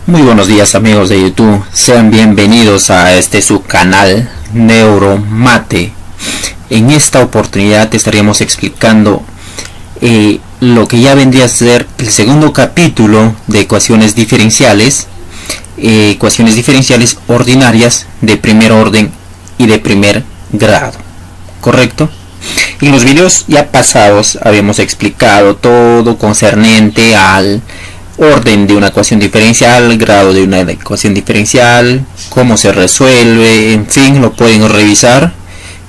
Muy buenos días amigos de YouTube, sean bienvenidos a su canal Neuromate. En esta oportunidad estaremos explicando lo que ya vendría a ser el segundo capítulo de ecuaciones diferenciales ordinarias de primer orden y de primer grado, ¿correcto? En los videos ya pasados habíamos explicado todo concerniente al orden de una ecuación diferencial, grado de una ecuación diferencial, cómo se resuelve, en fin, lo pueden revisar.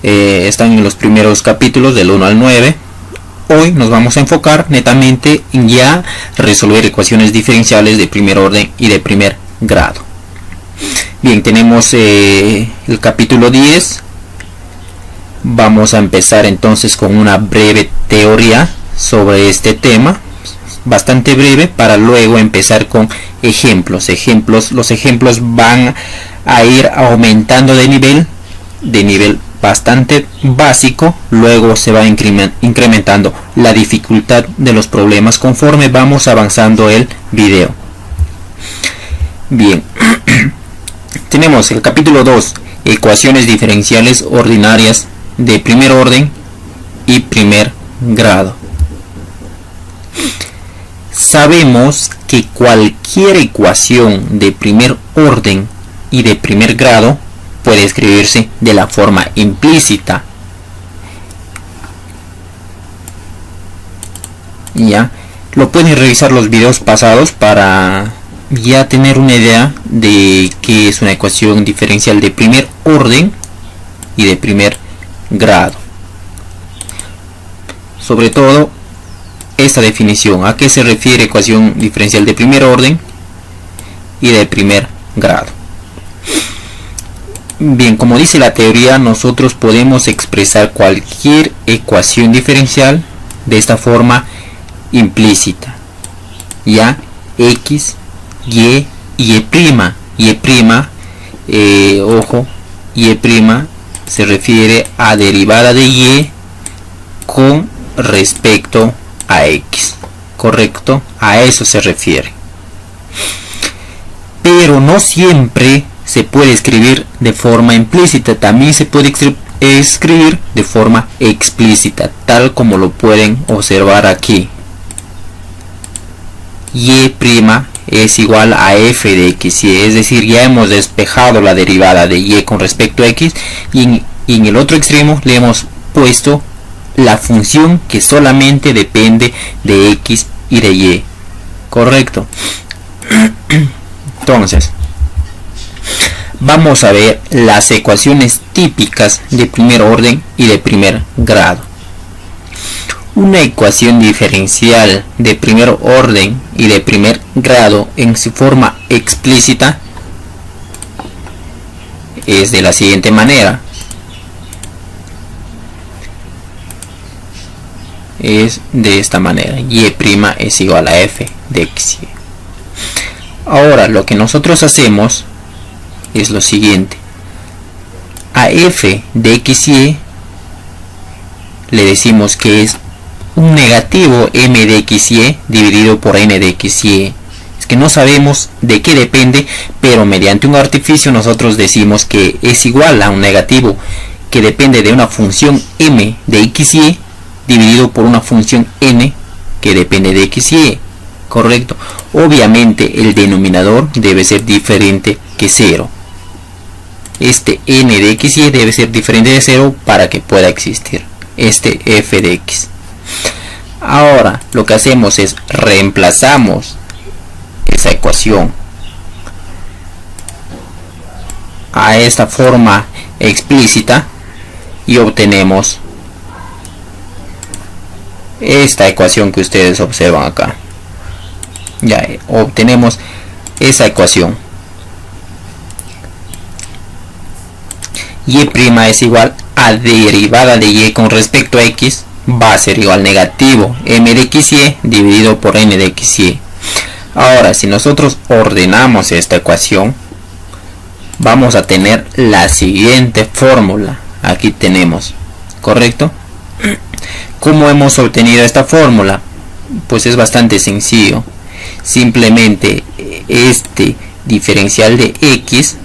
Están en los primeros capítulos del 1 al 9. Hoy nos vamos a enfocar netamente en ya resolver ecuaciones diferenciales de primer orden y de primer grado. Bien, tenemos el capítulo 10. Vamos a empezar entonces con una breve teoría sobre este tema, bastante breve, para luego empezar con ejemplos. Los ejemplos van a ir aumentando de nivel bastante básico, luego se va incrementando la dificultad de los problemas conforme vamos avanzando el video. Bien, tenemos el capítulo 2, ecuaciones diferenciales ordinarias de primer orden y primer grado. Sabemos que cualquier ecuación de primer orden y de primer grado puede escribirse de la forma implícita. Ya lo pueden revisar los videos pasados para ya tener una idea de qué es una ecuación diferencial de primer orden y de primer grado. Sobre todo esta definición, a qué se refiere ecuación diferencial de primer orden y de primer grado. Bien, como dice la teoría, nosotros podemos expresar cualquier ecuación diferencial de esta forma implícita, ya x, y, y', ojo, y' se refiere a derivada de y con respecto a x, correcto, a eso se refiere. Pero no siempre se puede escribir de forma implícita, también se puede escribir de forma explícita, tal como lo pueden observar aquí. Y' es igual a f de x, y es decir, ya hemos despejado la derivada de y con respecto a x, y en el otro extremo le hemos puesto la función que solamente depende de x y de y, correcto. Entonces vamos a ver las ecuaciones típicas de primer orden y de primer grado. Una ecuación diferencial de primer orden y de primer grado en su forma explícita es de la siguiente manera. Es de esta manera: y' es igual a f de x. Ahora lo que nosotros hacemos es lo siguiente: a f de xy le decimos que es un negativo m de xy dividido por n de xy. Es que no sabemos de qué depende, pero mediante un artificio nosotros decimos que es igual a un negativo que depende de una función m de xy dividido por una función n que depende de xy, correcto. Obviamente el denominador debe ser diferente que 0. Este n de xy debe ser diferente de 0 para que pueda existir este f de x. Ahora lo que hacemos es reemplazamos esa ecuación a esta forma explícita y obtenemos esta ecuación que ustedes observan acá. Ya obtenemos esa ecuación. Y' es igual a derivada de y con respecto a x, va a ser igual negativo m de xy dividido por n de xy. Ahora si nosotros ordenamos esta ecuación, vamos a tener la siguiente fórmula. Aquí tenemos, correcto. ¿Cómo hemos obtenido esta fórmula? Pues es bastante sencillo. Simplemente este diferencial de x,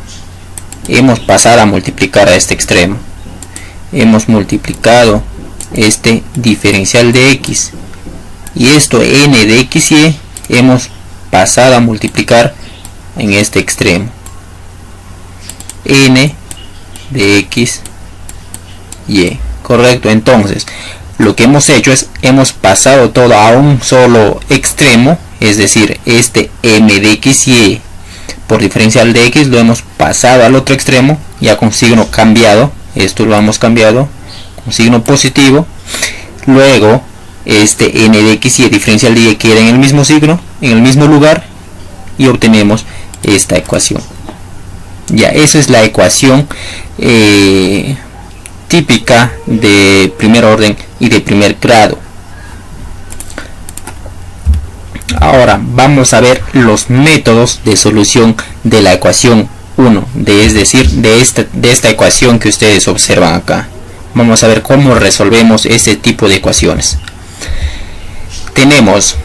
hemos pasado a multiplicar a este extremo. Hemos multiplicado este diferencial de x, y esto n de x y hemos pasado a multiplicar en este extremo, n de x y. Correcto. Entonces lo que hemos hecho es hemos pasado todo a un solo extremo, es decir, este m de x y por diferencial de x lo hemos pasado al otro extremo, ya con signo cambiado. Esto lo hemos cambiado con signo positivo. Luego este n de x y diferencial de y queda en el mismo signo, en el mismo lugar, y obtenemos esta ecuación. Ya, esa es la ecuación típica de primer orden y de primer grado. Ahora vamos a ver los métodos de solución de la ecuación 1, es decir, de esta ecuación que ustedes observan acá. Vamos a ver cómo resolvemos este tipo de ecuaciones. Tenemos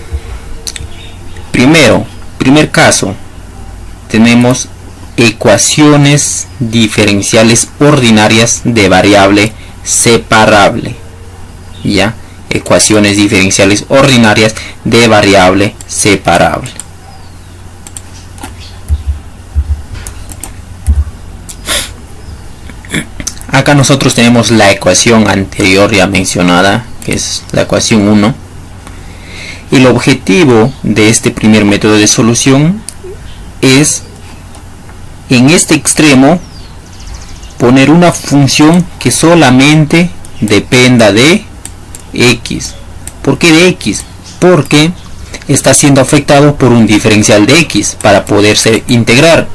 primer caso, tenemos ecuaciones diferenciales ordinarias de variable separable. Ya, ecuaciones diferenciales ordinarias de variable separable. Acá nosotros tenemos la ecuación anterior ya mencionada, que es la ecuación 1. El objetivo de este primer método de solución es en este extremo poner una función que solamente dependa de x. ¿Por qué de x? Porque está siendo afectado por un diferencial de x para poderse integrar.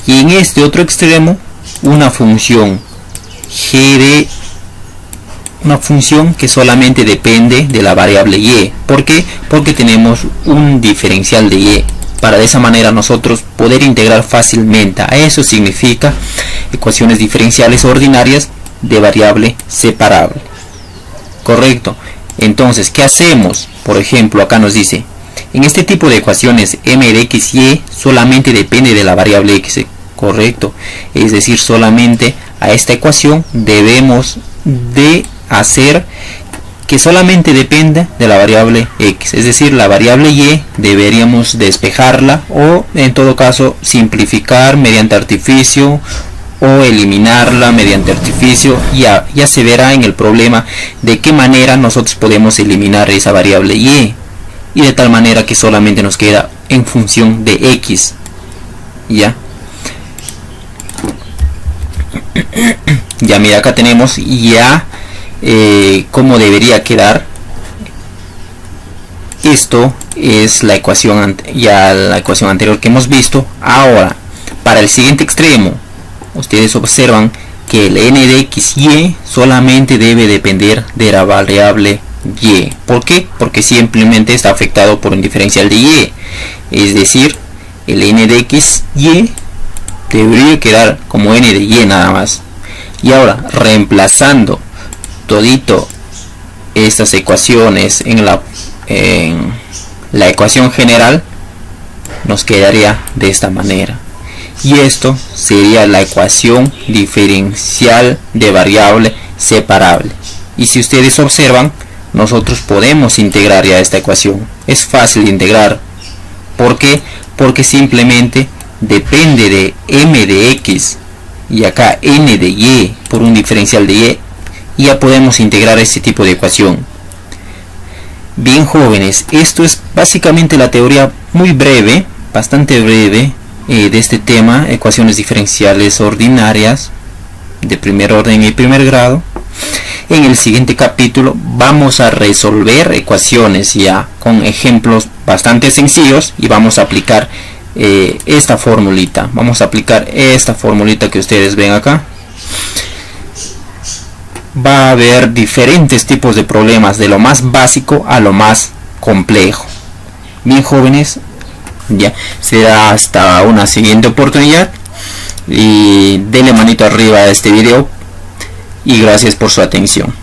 Y en este otro extremo una función una función que solamente depende de la variable y. ¿Por qué? Porque tenemos un diferencial de y, para de esa manera nosotros poder integrar fácilmente. A eso significa ecuaciones diferenciales ordinarias de variable separable. Correcto. Entonces, ¿qué hacemos? Por ejemplo, acá nos dice, en este tipo de ecuaciones m de x y y solamente depende de la variable x. Correcto. Es decir, solamente a esta ecuación debemos de hacer que solamente dependa de la variable x, es decir, la variable y deberíamos despejarla o en todo caso simplificar mediante artificio o eliminarla mediante artificio. Ya se verá en el problema de qué manera nosotros podemos eliminar esa variable y de tal manera que solamente nos queda en función de x. Ya mira, acá tenemos ya cómo debería quedar. Esto es la ecuación anterior que hemos visto. Ahora, para el siguiente extremo, ustedes observan que el n de x y solamente debe depender de la variable y. ¿Por qué? Porque simplemente está afectado por un diferencial de y. Es decir, el n de x y debería quedar como n de y nada más. Y ahora, reemplazando todito estas ecuaciones en la ecuación general, nos quedaría de esta manera. Y esto sería la ecuación diferencial de variable separable. Y si ustedes observan, nosotros podemos integrar ya esta ecuación. Es fácil de integrar. ¿Por qué? Porque simplemente depende de m de x y acá n de y por un diferencial de y, y ya podemos integrar este tipo de ecuación. Bien, jóvenes, esto es básicamente la teoría muy breve, bastante breve, de este tema, ecuaciones diferenciales ordinarias de primer orden y primer grado. En el siguiente capítulo vamos a resolver ecuaciones ya con ejemplos bastante sencillos y vamos a aplicar esta formulita. Vamos a aplicar esta formulita que ustedes ven acá. Va a haber diferentes tipos de problemas, de lo más básico a lo más complejo. Bien, jóvenes, ya será hasta una siguiente oportunidad y denle manito arriba a este video y gracias por su atención.